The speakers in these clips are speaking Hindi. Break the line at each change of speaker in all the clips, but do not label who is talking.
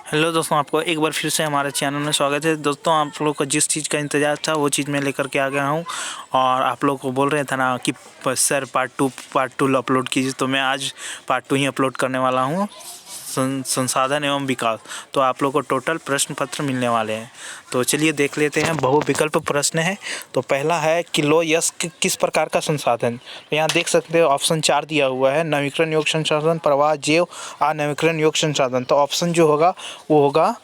हेलो दोस्तों, आपको एक बार फिर से हमारे चैनल में स्वागत है। दोस्तों, आप लोग को जिस चीज़ का इंतज़ार था वो चीज़ मैं लेकर के आ गया हूँ। और आप लोग को बोल रहे थे ना कि सर पार्ट टू अपलोड कीजिए, तो मैं आज पार्ट 2 ही अपलोड करने वाला हूँ। संसाधन एवं विकास। तो आप लोग को टोटल प्रश्न पत्र मिलने वाले हैं। तो चलिए देख लेते हैं। बहुविकल्प प्रश्न है। तो पहला है कि लोह किस प्रकार का संसाधन। तो यहाँ देख सकते हो ऑप्शन 4 दिया हुआ है। नवीकरण योग्य संसाधन, प्रवाह, जैव, अनवीकरण योग्य संसाधन। तो ऑप्शन जो होगा वो होगा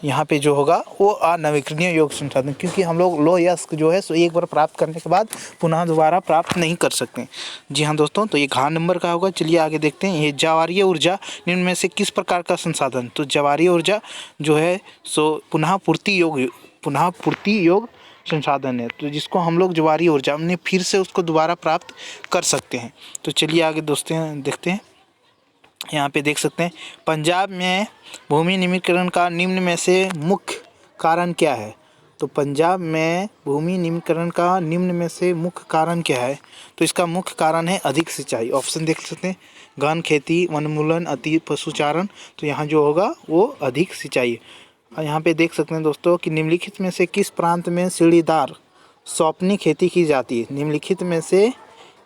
यहाँ पे जो होगा वो अनवीकरणीय योग्य संसाधन, क्योंकि हम लोग लोह जो है सो एक बार प्राप्त करने के बाद पुनः दोबारा प्राप्त नहीं कर सकते। जी हाँ दोस्तों, तो ये घ नंबर का होगा। चलिए आगे देखते हैं। ये ज्वारीय ऊर्जा निम्न में से किस प्रकार का संसाधन। तो ज्वारीय ऊर्जा जो है सो पुनः पूर्ति योग संसाधन है, तो जिसको हम लोग ज्वारीय ऊर्जा हमने फिर से उसको दोबारा प्राप्त कर सकते हैं। तो चलिए आगे दोस्तों देखते हैं। यहाँ पे देख सकते हैं पंजाब में भूमि निम्नीकरण का निम्न में से मुख्य कारण क्या है। तो पंजाब में भूमि निम्नीकरण का निम्न में से मुख्य कारण क्या है। तो इसका मुख्य कारण है अधिक सिंचाई। ऑप्शन देख सकते हैं, घन खेती, वनोन्मूलन, अति पशुचारण। तो यहाँ जो होगा वो अधिक सिंचाई। और यहाँ पे देख सकते हैं दोस्तों कि निम्नलिखित में से किस प्रांत में सीढ़ीदार सौंपनी खेती की जाती है। निम्नलिखित में से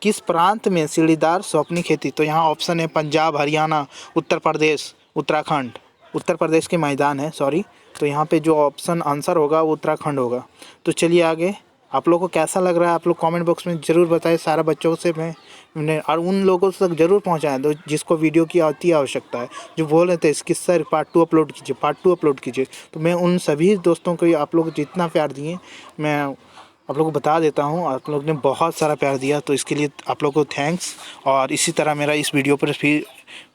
किस प्रांत में सीढ़ीदार सौंपनी खेती। तो यहाँ ऑप्शन है पंजाब, हरियाणा, उत्तर प्रदेश, उत्तराखंड। उत्तर प्रदेश के मैदान है, सॉरी। तो यहाँ पे जो ऑप्शन आंसर होगा वो उत्तराखंड होगा। तो चलिए आगे। आप लोगों को कैसा लग रहा है आप लोग कमेंट बॉक्स में ज़रूर बताएं। सारा बच्चों से मैंने और उन लोगों तक ज़रूर पहुँचाएं तो जिसको वीडियो की अति आवश्यकता है, जो बोल रहे थे इसकी सर पार्ट 2 अपलोड कीजिए, पार्ट 2 अपलोड कीजिए। तो मैं उन सभी दोस्तों को आप लोग जितना प्यार दिए मैं आप लोगों को बता देता हूँ। आप लोग ने बहुत सारा प्यार दिया, तो इसके लिए आप लोग को थैंक्स। और इसी तरह मेरा इस वीडियो पर भी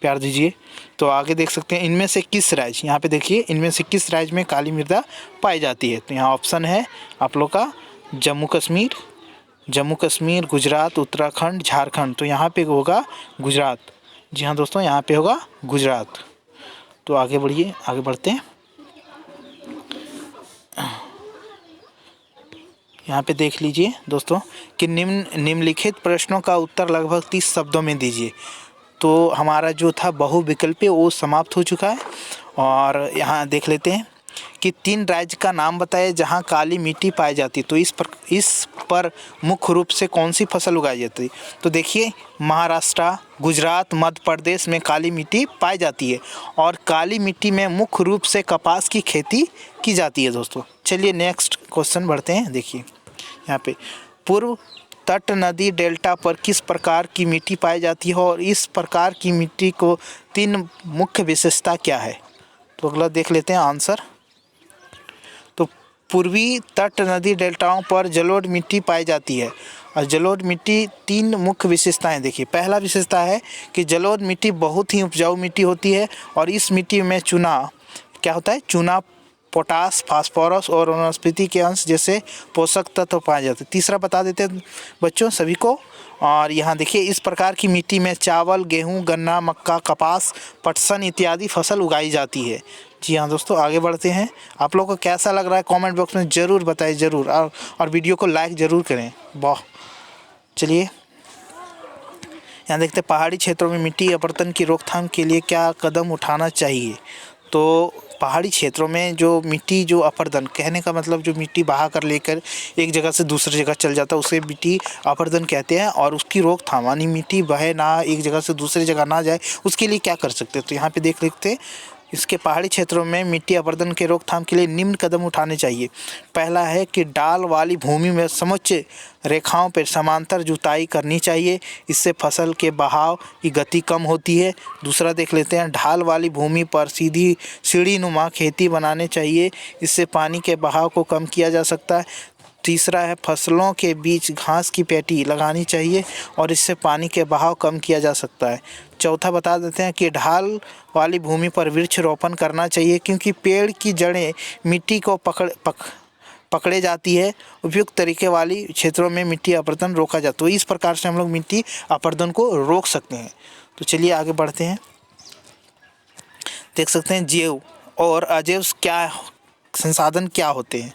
प्यार दीजिए। तो आगे देख सकते हैं इनमें से किस राज्य, यहाँ पे देखिए इनमें से किस राज्य में काली मृदा पाई जाती है। तो यहाँ ऑप्शन है आप लोग का जम्मू कश्मीर, गुजरात, उत्तराखंड, झारखंड। तो यहाँ पे होगा गुजरात। जी हाँ दोस्तों, यहाँ पे होगा गुजरात। तो आगे बढ़िए, आगे बढ़ते हैं। यहाँ पे देख लीजिए दोस्तों कि निम्नलिखित प्रश्नों का उत्तर लगभग 30 शब्दों में दीजिए। तो हमारा जो था बहुविकल्पीय वो समाप्त हो चुका है। और यहाँ देख लेते हैं कि 3 राज्य का नाम बताए जहाँ काली मिट्टी पाई जाती है। तो इस पर मुख्य रूप से कौन सी फसल उगाई जाती है। तो देखिए महाराष्ट्र, गुजरात, मध्य प्रदेश में काली मिट्टी पाई जाती है। और काली मिट्टी में मुख्य रूप से कपास की खेती की जाती है दोस्तों। चलिए नेक्स्ट क्वेश्चन बढ़ते हैं। देखिए यहाँ पे पूर्व तट नदी डेल्टा पर किस प्रकार की मिट्टी पाई जाती है और इस प्रकार की मिट्टी को 3 मुख्य विशेषता क्या है। तो अगला देख लेते हैं आंसर। तो पूर्वी तट नदी डेल्टाओं पर जलोढ़ मिट्टी पाई जाती है। और जलोढ़ मिट्टी 3 मुख्य विशेषताएं देखिए। पहला विशेषता है कि जलोढ़ मिट्टी बहुत ही उपजाऊ मिट्टी होती है और इस मिट्टी में चूना क्या होता है, चूना, पोटास, फास्फोरस और वनस्पति के अंश जैसे पोषक तत्व पाए जाते हैं। तीसरा बता देते हैं बच्चों सभी को। और यहाँ देखिए इस प्रकार की मिट्टी में चावल, गेहूँ, गन्ना, मक्का, कपास, पटसन इत्यादि फसल उगाई जाती है। जी हाँ दोस्तों, आगे बढ़ते हैं। आप लोगों को कैसा लग रहा है कमेंट बॉक्स में ज़रूर बताएं ज़रूर। और वीडियो को लाइक ज़रूर करें। वाह। चलिए यहाँ देखते हैं पहाड़ी क्षेत्रों में मिट्टी अपरदन की रोकथाम के लिए क्या कदम उठाना चाहिए। तो पहाड़ी क्षेत्रों में जो मिट्टी जो अपरदन, कहने का मतलब जो मिट्टी बहा कर लेकर एक जगह से दूसरी जगह चल जाता है उसे मिट्टी अपरदन कहते हैं। और उसकी रोकथाम यानी मिट्टी बहे ना, एक जगह से दूसरी जगह ना जाए, उसके लिए क्या कर सकते हैं। तो यहाँ पे देख लेते हैं इसके पहाड़ी क्षेत्रों में मिट्टी अपरदन के रोकथाम के लिए निम्न कदम उठाने चाहिए। पहला है कि डाल वाली भूमि में समुच्च रेखाओं पर समांतर जुताई करनी चाहिए, इससे फसल के बहाव की गति कम होती है। दूसरा देख लेते हैं ढाल वाली भूमि पर सीधी सीढ़ीनुमा खेती बनाने चाहिए, इससे पानी के बहाव को कम किया जा सकता है। तीसरा है फसलों के बीच घास की पेटी लगानी चाहिए और इससे पानी के बहाव कम किया जा सकता है। चौथा बता देते हैं कि ढाल वाली भूमि पर वृक्षारोपण करना चाहिए, क्योंकि पेड़ की जड़ें मिट्टी को पकड़े जाती है। उपयुक्त तरीके वाली क्षेत्रों में मिट्टी अपरदन रोका जाता है। तो इस प्रकार से हम लोग मिट्टी अपरदन को रोक सकते हैं। तो चलिए आगे बढ़ते हैं। देख सकते हैं जैव और अजैव क्या संसाधन क्या होते हैं।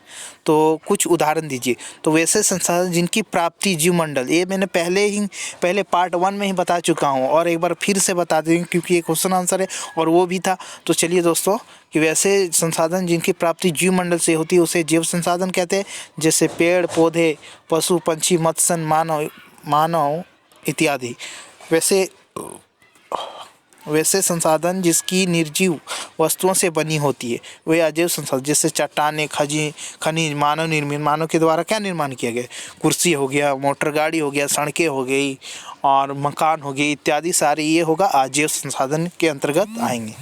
तो कुछ उदाहरण दीजिए। तो वैसे संसाधन जिनकी प्राप्ति जीवमंडल, ये मैंने पहले पार्ट 1 में ही बता चुका हूँ और एक बार फिर से बता दें क्योंकि ये क्वेश्चन आंसर है और वो भी था। तो चलिए दोस्तों, कि वैसे संसाधन जिनकी प्राप्ति जीवमंडल से होती है उसे जैव संसाधन कहते हैं, जैसे पेड़ पौधे, पशु पक्षी, मत्स्य, मानव इत्यादि। वैसे संसाधन जिसकी निर्जीव वस्तुओं से बनी होती है वे अजैव संसाधन, जैसे चट्टानें, खनिज मानव निर्मित, मानव के द्वारा क्या निर्माण किया गया, कुर्सी हो गया, मोटर गाड़ी हो गया, सड़कें हो गई और मकान हो गए इत्यादि सारे ये होगा अजैव संसाधन के अंतर्गत आएंगे।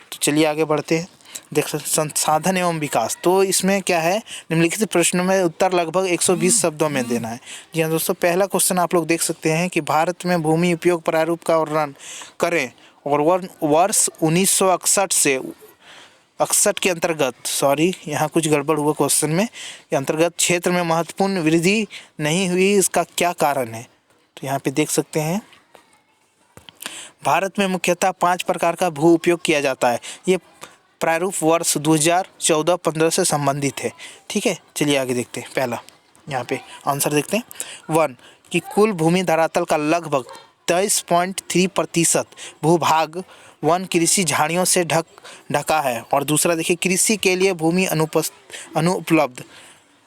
तो चलिए आगे बढ़ते हैं। देख संसाधन एवं विकास, तो इसमें क्या है, निम्नलिखित प्रश्नों में उत्तर लगभग 120 शब्दों में देना है। जी हाँ दोस्तों, पहला क्वेश्चन आप लोग देख सकते हैं कि भारत में भूमि उपयोग प्रारूप का वर्णन करें और वर्ष 1961 से 61 के अंतर्गत, यहाँ कुछ गड़बड़ हुआ क्वेश्चन में, के अंतर्गत क्षेत्र में महत्वपूर्ण वृद्धि नहीं हुई, इसका क्या कारण है। तो यहाँ पे देख सकते हैं भारत में मुख्यतः 5 प्रकार का भू उपयोग किया जाता है। ये प्रारूप वर्ष 2014-15 से संबंधित है। ठीक है, चलिए आगे देखते हैं। पहला यहाँ पे आंसर देखते हैं। 1 कि कुल भूमि धरातल का लगभग 23.3% भूभाग वन कृषि झाड़ियों से ढका है। और दूसरा देखिए, कृषि के लिए भूमि अनुपलब्ध,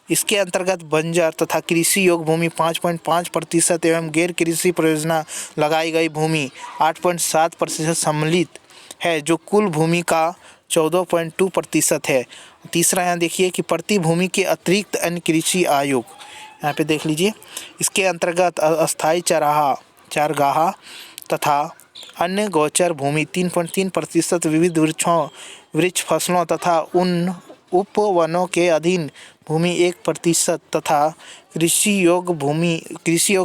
इसके अंतर्गत बंजर तथा कृषि योग्य भूमि 5.5% एवं गैर कृषि परियोजना लगाई गई भूमि 8.7% सम्मिलित है, जो कुल भूमि का 14.2% है। तीसरा यहाँ देखिए कि प्रति भूमि के अतिरिक्त अन्य कृषि आयोग, यहाँ पे देख लीजिए, इसके अंतर्गत अस्थायी चारागाह तथा अन्य गोचर भूमि 3.3%, विविध वृक्ष फसलों तथा उन उपवनों के अधीन भूमि 1% तथा कृषि योग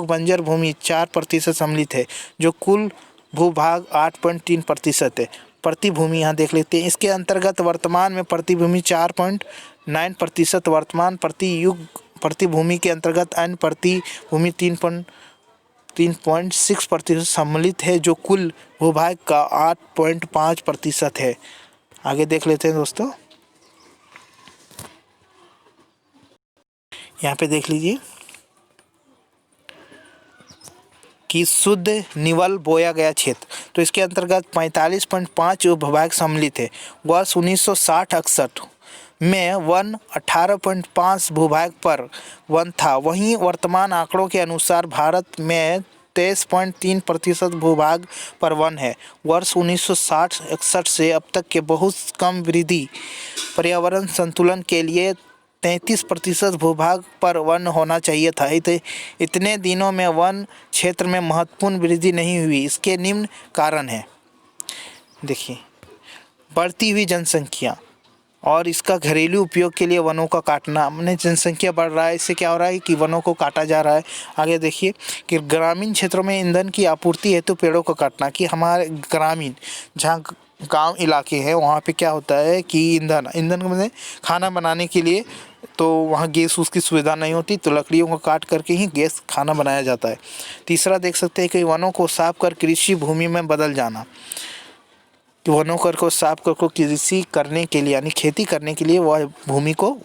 बंजर भूमि 4% सम्मिलित है, जो कुल भूभाग 8.3% है। प्रति भूमि यहाँ देख लेते हैं, इसके अंतर्गत वर्तमान में प्रति भूमि 4.9%, वर्तमान प्रति भूमि के अंतर्गत अन्य प्रति भूमि 3.6% सम्मिलित है, जो कुल भूभाग का 8.5% है। आगे देख लेते हैं दोस्तों, यहाँ पे देख लीजिए कि शुद्ध निवल बोया गया क्षेत्र, तो इसके अंतर्गत 45.5 उपभूभाग सम्मिलित है। वर्ष 1960-61 में वन 18.5 भूभाग पर वन था, वहीं वर्तमान आंकड़ों के अनुसार भारत में 23.3% भूभाग पर वन है। वर्ष 1960-61 से अब तक के बहुत कम वृद्धि पर्यावरण संतुलन के लिए 33% भूभाग पर वन होना चाहिए था। इतने दिनों में वन क्षेत्र में महत्वपूर्ण वृद्धि नहीं हुई। इसके निम्न कारण हैं। देखिए, बढ़ती हुई जनसंख्या और इसका घरेलू उपयोग के लिए वनों का काटना, मैंने जनसंख्या बढ़ रहा है, इससे क्या हो रहा है कि वनों को काटा जा रहा है। आगे देखिए कि ग्रामीण क्षेत्रों में ईंधन की आपूर्ति हेतु पेड़ों को काटना, कि हमारे ग्रामीण जहाँ गांव इलाके हैं वहाँ पे क्या होता है कि ईंधन मतलब खाना बनाने के लिए, तो वहाँ गैस उसकी सुविधा नहीं होती, तो लकड़ियों को काट करके ही गैस खाना बनाया जाता है। तीसरा देख सकते हैं कि वनों को साफ कर कृषि भूमि में बदल जाना, कि वनों को साफ कर कृषि करने के लिए यानी खेती करने के लिए वह भूमि को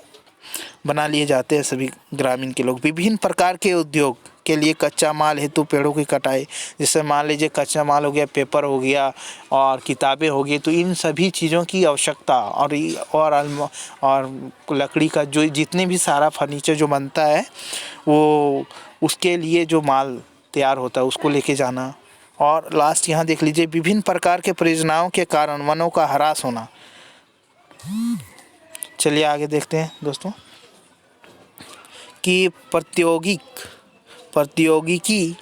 बना लिए जाते हैं सभी ग्रामीण के लोग। विभिन्न प्रकार के उद्योग के लिए कच्चा माल हेतु पेड़ों की कटाई, जैसे मान लीजिए कच्चा माल हो गया, पेपर हो गया और किताबें हो गई, तो इन सभी चीज़ों की आवश्यकता और लकड़ी का जो जितने भी सारा फर्नीचर जो बनता है वो उसके लिए जो माल तैयार होता है उसको लेके जाना। और लास्ट यहाँ देख लीजिए, विभिन्न प्रकार के परियोजनाओं के कारण वनों का ह्रास होना। चलिए आगे देखते हैं दोस्तों कि प्रौद्योगिकी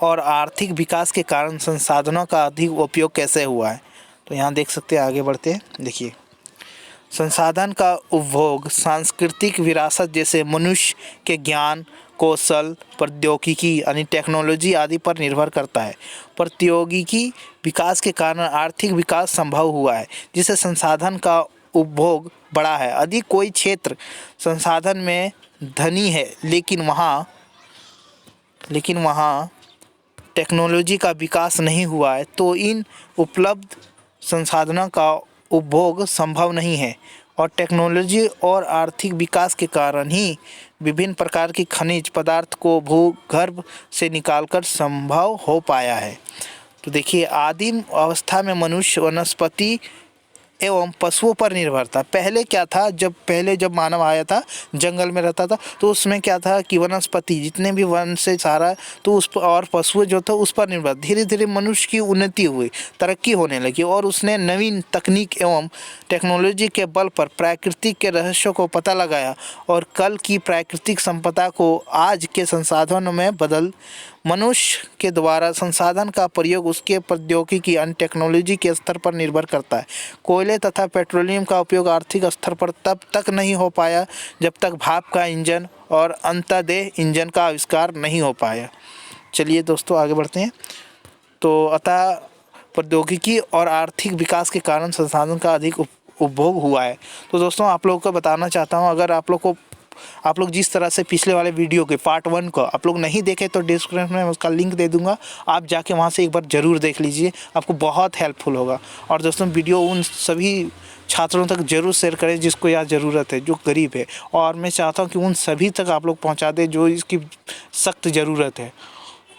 और आर्थिक विकास के कारण संसाधनों का अधिक उपयोग कैसे हुआ है। तो यहाँ देख सकते हैं, आगे बढ़ते हैं। देखिए, संसाधन का उपभोग सांस्कृतिक विरासत जैसे मनुष्य के ज्ञान, कौशल, प्रौद्योगिकी यानी टेक्नोलॉजी आदि पर निर्भर करता है। प्रौद्योगिकी विकास के कारण आर्थिक विकास संभव हुआ है, जिससे संसाधन का उपभोग बढ़ा है। यदि कोई क्षेत्र संसाधन में धनी है लेकिन वहाँ टेक्नोलॉजी का विकास नहीं हुआ है, तो इन उपलब्ध संसाधनों का उपभोग संभव नहीं है और टेक्नोलॉजी और आर्थिक विकास के कारण ही विभिन्न प्रकार की खनिज पदार्थ को भूगर्भ से निकालकर संभव हो पाया है। तो देखिए, आदिम अवस्था में मनुष्य वनस्पति एवं पशुओं पर निर्भर था। पहले क्या था, जब मानव आया था, जंगल में रहता था, तो उसमें क्या था कि वनस्पति जितने भी वन से सारा तो उस पर, और पशु जो था उस पर निर्भर। धीरे धीरे मनुष्य की उन्नति हुई, तरक्की होने लगी और उसने नवीन तकनीक एवं टेक्नोलॉजी के बल पर प्राकृतिक के रहस्यों को पता लगाया और कल की प्राकृतिक संपदा को आज के संसाधनों में बदल। मनुष्य के द्वारा संसाधन का प्रयोग उसके प्रौद्योगिकी अन्य टेक्नोलॉजी के स्तर पर निर्भर करता है। कोयले तथा पेट्रोलियम का उपयोग आर्थिक स्तर पर तब तक नहीं हो पाया जब तक भाप का इंजन और अंतर्देह इंजन का आविष्कार नहीं हो पाया। चलिए दोस्तों, आगे बढ़ते हैं। तो अतः प्रौद्योगिकी और आर्थिक विकास के कारण संसाधन का अधिक उपभोग हुआ है। तो दोस्तों, आप लोगों को बताना चाहता हूँ, अगर आप लोग जिस तरह से पिछले वाले वीडियो के पार्ट 1 को आप लोग नहीं देखे तो डिस्क्रिप्शन में उसका लिंक दे दूंगा, आप जाके वहां से एक बार ज़रूर देख लीजिए, आपको बहुत हेल्पफुल होगा। और दोस्तों, वीडियो उन सभी छात्रों तक जरूर शेयर करें जिसको यार ज़रूरत है, जो गरीब है, और मैं चाहता हूं कि उन सभी तक आप लोग पहुंचा दें जो इसकी सख्त ज़रूरत है।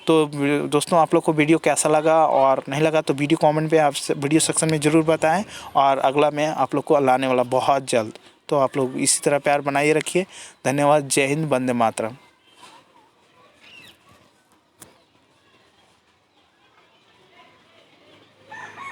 तो दोस्तों, आप लोग को वीडियो कैसा लगा और नहीं लगा तो वीडियो कमेंट पे आप वीडियो सेक्शन में ज़रूर बताएं, और अगला मैं आप लोग को लाने वाला बहुत जल्द। तो आप लोग इसी तरह प्यार बनाए रखिए। धन्यवाद। जय हिंद, वंदे मातरम।